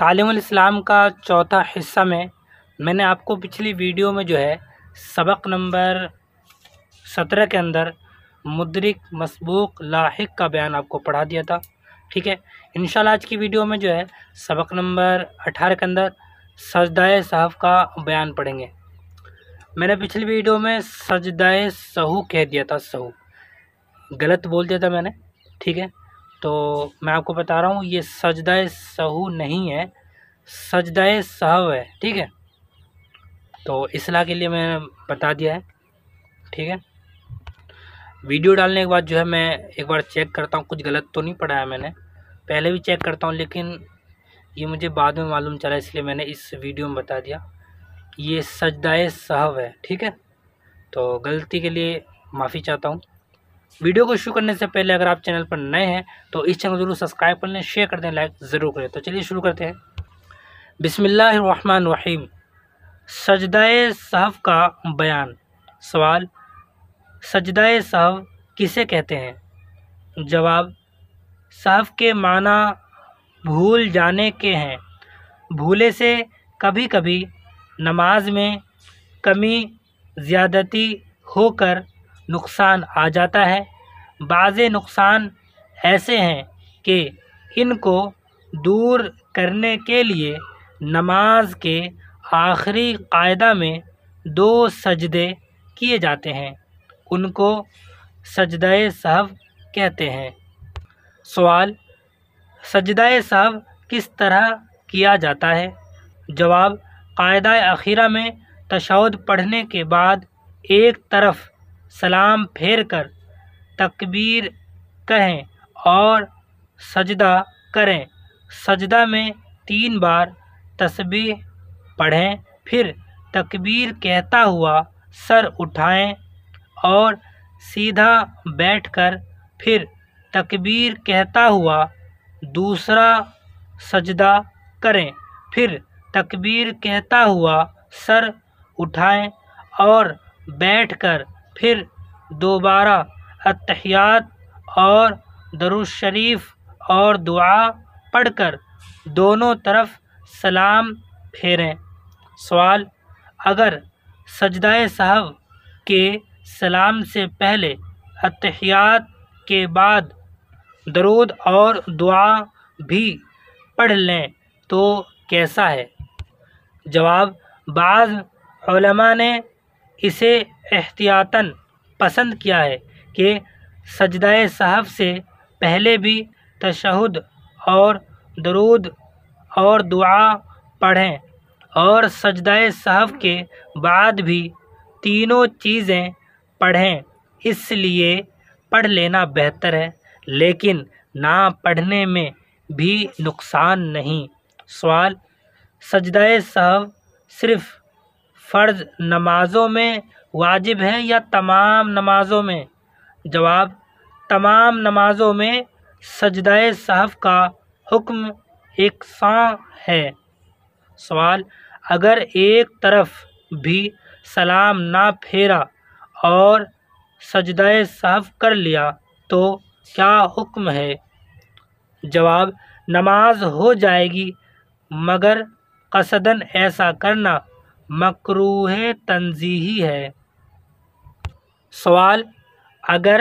تعلیم الاسلام کا چوتھا حصہ میں نے آپ کو پچھلی ویڈیو میں جو ہے سبق نمبر 17 کے اندر مدرک مسبوق لاحق کا بیان آپ کو پڑھا دیا تھا. ٹھیک ہے، انشاءاللہ آج کی ویڈیو میں جو ہے سبق نمبر 18 کے اندر سجدہ سہو کا بیان پڑھیں گے. میں نے پچھلی ویڈیو میں سجدہ سہو کہہ دیا تھا، سہو غلط بول دیا تھا میں نے. ٹھیک ہے، تو میں آپ کو بتا رہا ہوں یہ سجدہ سہو نہیں ہے، سجدہ سہو ہے. ٹھیک ہے، تو اصلاح کے لیے میں نے بتا دیا ہے. ٹھیک ہے، ویڈیو ڈالنے کے بعد جو ہے میں ایک بار چیک کرتا ہوں کچھ غلط تو نہیں پڑھا ہے. میں نے پہلے بھی چیک کرتا ہوں لیکن یہ مجھے بعد میں معلوم چلا، اس لیے میں نے اس ویڈیو میں بتا دیا یہ سجدہ سہو ہے. ٹھیک ہے، تو غلطی کے لیے معافی چاہتا ہوں. ویڈیو کو شروع کرنے سے پہلے اگر آپ چینل پر نئے ہیں تو اس چینل کو ضرور سبسکرائب کر لیں، شیئر کر دیں، لائک ضرور کریں. تو چلیے شروع کرتے ہیں. بسم اللہ الرحمن الرحیم. سجدہ سہو کا بیان. سوال: سجدہ سہو کسے کہتے ہیں؟ جواب: سہو کے معنی بھول جانے کے ہیں. بھولے سے کبھی کبھی نماز میں کمی زیادتی ہو کر نقصان آ جاتا ہے. بعض نقصان ایسے ہیں کہ ان کو دور کرنے کے لیے نماز کے آخری قاعدہ میں 2 سجدے کیے جاتے ہیں، ان کو سجدہ سہو کہتے ہیں. سوال: سجدہ سہو کس طرح کیا جاتا ہے؟ جواب: قاعدہ اخیرہ میں تشہد پڑھنے کے بعد ایک طرف سلام پھیر کر تکبیر کہیں اور سجدہ کریں. سجدہ میں 3 بار تسبیح پڑھیں، پھر تکبیر کہتا ہوا سر اٹھائیں اور سیدھا بیٹھ کر پھر تکبیر کہتا ہوا دوسرا سجدہ کریں، پھر تکبیر کہتا ہوا سر اٹھائیں اور بیٹھ کر پھر دوبارہ اتحیات اور درود شریف اور دعا پڑھ کر دونوں طرف سلام پھیریں. سوال: اگر سجدہ سہو کے سلام سے پہلے اتحیات کے بعد درود اور دعا بھی پڑھ لیں تو کیسا ہے؟ جواب: بعض علماء نے اسے احتیاطاً پسند کیا ہے کہ سجدہ سہو سے پہلے بھی تشہد اور درود اور دعا پڑھیں اور سجدہ سہو کے بعد بھی تینوں چیزیں پڑھیں. اس لیے پڑھ لینا بہتر ہے، لیکن نہ پڑھنے میں بھی نقصان نہیں. سوال: سجدہ سہو صرف فرض نمازوں میں واجب ہے یا تمام نمازوں میں؟ جواب: تمام نمازوں میں سجدہ سہو کا حکم یکساں ہے. سوال: اگر ایک طرف بھی سلام نہ پھیرا اور سجدہ سہو کر لیا تو کیا حکم ہے؟ جواب: نماز ہو جائے گی مگر قصداً ایسا کرنا مکروہ تنزیہی ہے. سوال: اگر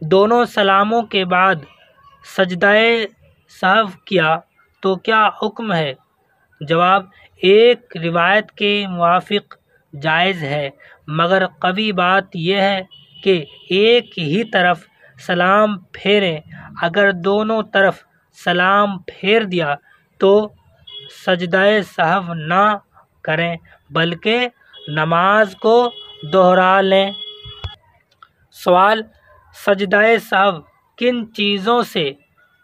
دونوں سلاموں کے بعد سجدہ سہو کیا تو کیا حکم ہے؟ جواب: ایک روایت کے موافق جائز ہے، مگر قوی بات یہ ہے کہ ایک ہی طرف سلام پھیریں. اگر دونوں طرف سلام پھیر دیا تو سجدہ سہو نہ کریں بلکہ نماز کو دوہرا لیں. سوال: سجدہ سہو کن چیزوں سے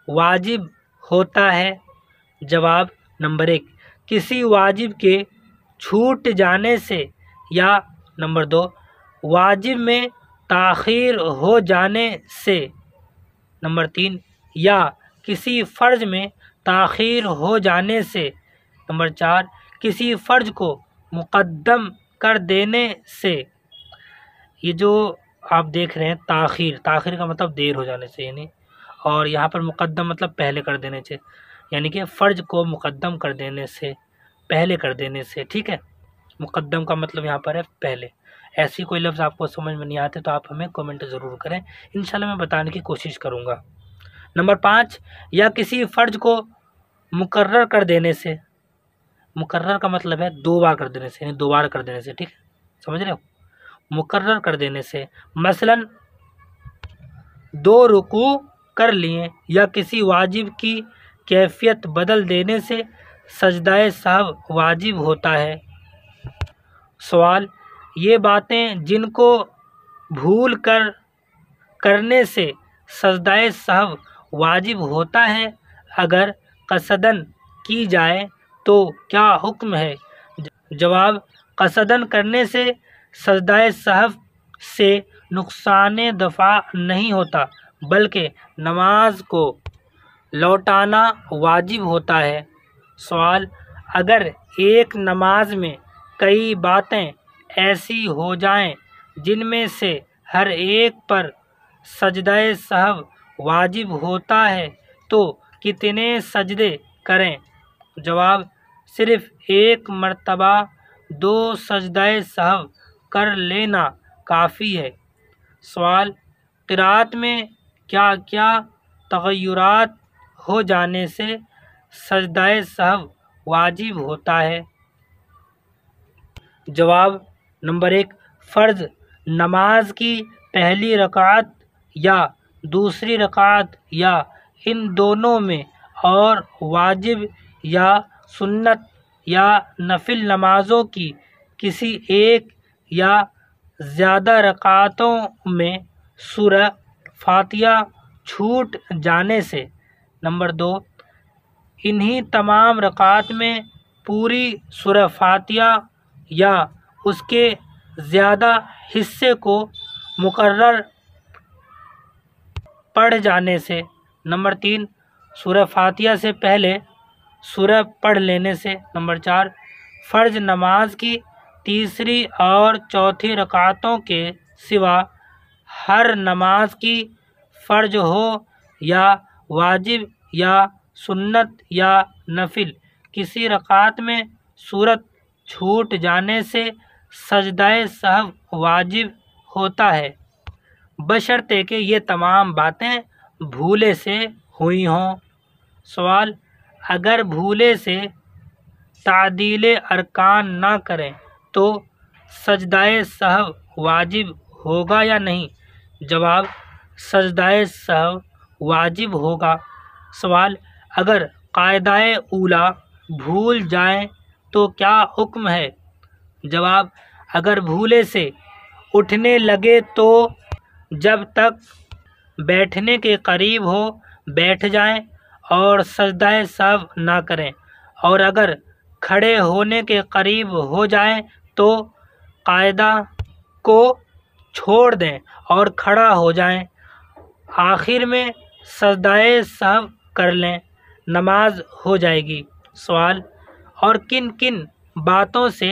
واجب ہوتا ہے؟ جواب: نمبر 1 کسی واجب کے چھوٹ جانے سے، یا نمبر 2 واجب میں تاخیر ہو جانے سے، نمبر 3 یا کسی فرض میں تاخیر ہو جانے سے، نمبر 4 کسی فرض کو مقدم کر دینے سے. یہ جو آپ دیکھ رہے ہیں تاخیر کا مطلب دیر ہو جانے سے، یعنی اور یہاں پر مقدم مطلب پہلے کر دینے سے. یعنی کہ فرض کو مقدم کر دینے سے، پہلے کر دینے سے، ٹھیک ہے۔ مقدم کا مطلب یہاں پر ہے پہلے۔ ایسی کوئی لفظ آپ کو سمجھ میں نہیں آتے تو آپ ہمیں کومنٹ ضرور کریں، انشاءاللہ میں بتانے کی کوشش کروں گا۔ نمبر 5، یا کسی فرض کو مقرر کر دینے سے۔ مقرر کا مطلب ہے 2 بار کر دینے سے، یعنی 2 بار کر دینے سے، ٹھیک ہے، سمجھ رہے ہو؟ مقرر کر دینے سے، مثلا 2 رکوع کر لیے، یا کسی واجب کی کیفیت بدل دینے سے سجدہ سہو واجب ہوتا ہے۔ سوال، یہ باتیں جن کو بھول کر کرنے سے سجدہ سہو واجب ہوتا ہے، اگر قصدن کی جائے تو کیا حکم ہے؟ جواب، قصدن کرنے سے سجدہ سہو سے نقصان دفع نہیں ہوتا، بلکہ نماز کو لوٹانا واجب ہوتا ہے۔ سوال، اگر ایک نماز میں کئی باتیں ایسی ہو جائیں جن میں سے ہر ایک پر سجدہ سہو واجب ہوتا ہے تو کتنے سجدے کریں؟ جواب، صرف ایک مرتبہ 2 سجدہ سہو کر لینا کافی ہے۔ سوال، قرأت میں کیا کیا تغیرات ہو جانے سے سجدہ سہو واجب ہوتا ہے؟ جواب، نمبر 1، فرض نماز کی پہلی رکعت یا دوسری رکعت یا ان دونوں میں، اور واجب یا سنت یا نفل نمازوں کی کسی ایک یا زیادہ رکعتوں میں سورہ فاتحہ چھوٹ جانے سے۔ نمبر 2، انہی تمام رکعات میں پوری سورہ فاتحہ یا اس کے زیادہ حصے کو مکرر پڑھ جانے سے۔ نمبر 3، سورہ فاتحہ سے پہلے سورہ پڑھ لینے سے۔ نمبر 4، فرض نماز کی تیسری اور چوتھی رکعتوں کے سوا ہر نماز کی فرض ہو یا واجب یا سنت یا نفل کسی رکعت میں سورت چھوٹ جانے سے سجدہ سہو واجب ہوتا ہے، بشرطے کہ یہ تمام باتیں بھولے سے ہوئی ہوں۔ سوال، اگر بھولے سے تعدیل ارکان نہ کریں تو سجدہ سہو واجب ہوگا یا نہیں؟ جواب، سجدہ سہو واجب ہوگا۔ سوال، اگر قاعدہ اولیٰ بھول جائیں تو کیا حکم ہے؟ جواب، اگر بھولے سے اٹھنے لگے تو جب تک بیٹھنے کے قریب ہو بیٹھ جائیں اور سجدہ سہو نہ کریں، اور اگر کھڑے ہونے کے قریب ہو جائیں تو قاعدہ کو چھوڑ دیں اور کھڑا ہو جائیں، آخر میں سجدہ سہو کر لیں، نماز ہو جائے گی۔ سوال، اور کن کن باتوں سے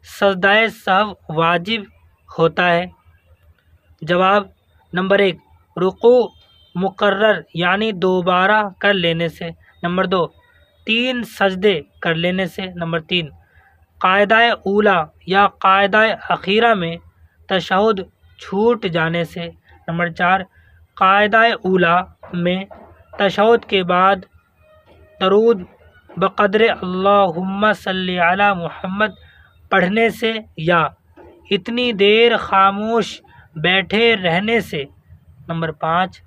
سجدہ سہو واجب ہوتا ہے؟ جواب، نمبر 1، رکوع مقرر یعنی دوبارہ کر لینے سے۔ نمبر 2، 3 سجدے کر لینے سے۔ نمبر 3، قاعدہ اولیٰ یا قاعدہ اخیرہ میں تشہد چھوٹ جانے سے۔ نمبر 4، قاعدہ اولیٰ میں تشہد کے بعد درود بقدر اللہم صلی علی محمد پڑھنے سے یا اتنی دیر خاموش بیٹھے رہنے سے۔ نمبر 5،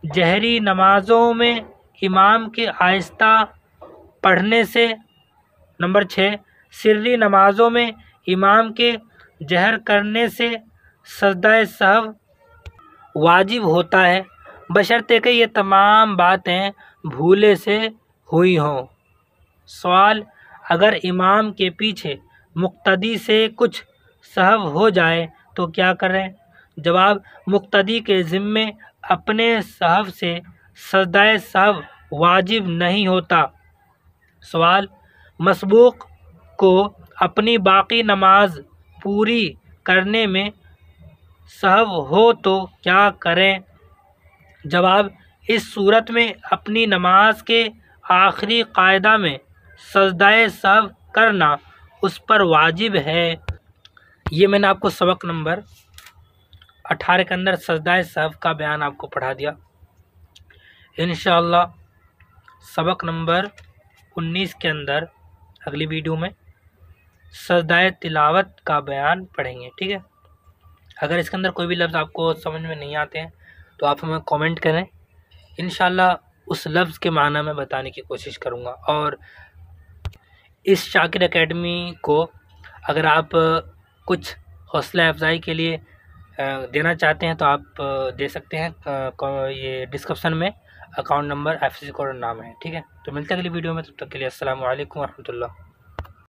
جہری نمازوں میں امام کے آہستہ پڑھنے سے۔ نمبر 6، سری نمازوں میں امام کے جہر کرنے سے سجدہ سہو واجب ہوتا ہے، بشرطے کہ یہ تمام باتیں بھولے سے ہوئی ہوں۔ سوال، اگر امام کے پیچھے مقتدی سے کچھ سہو ہو جائے تو کیا کریں؟ جواب، مقتدی کے ذمے اپنے سہو سے سجدہ سہو واجب نہیں ہوتا۔ سوال، مسبوق کو اپنی باقی نماز پوری کرنے میں سہو ہو تو کیا کریں؟ جواب، اس صورت میں اپنی نماز کے آخری قاعدہ میں سجدہ سہو کرنا اس پر واجب ہے۔ یہ میں نے آپ کو سبق نمبر 18 کے اندر سجدہ سہو کا بیان آپ کو پڑھا دیا۔ انشاءاللہ سبق نمبر 19 کے اندر اگلی ویڈیو میں سجدہ تلاوت کا بیان پڑھیں گے، ٹھیک ہے۔ اگر اس کے اندر کوئی بھی لفظ آپ کو سمجھ میں نہیں آتے ہیں تو آپ ہمیں کامنٹ کریں، انشاءاللہ اس لفظ کے معنی میں بتانے کی کوشش کروں گا۔ اور اس شاکر اکیڈمی کو اگر آپ کچھ حوصلہ افزائی کے لیے دینا چاہتے ہیں تو آپ دے سکتے ہیں، یہ ڈسکرپشن میں اکاؤنٹ نمبر، IFSC کوڈ نام ہے، ٹھیک ہے۔ تو ملتے ہیں اگلی ویڈیو میں، تب تک کے لیے السلام علیکم ورحمۃ اللہ۔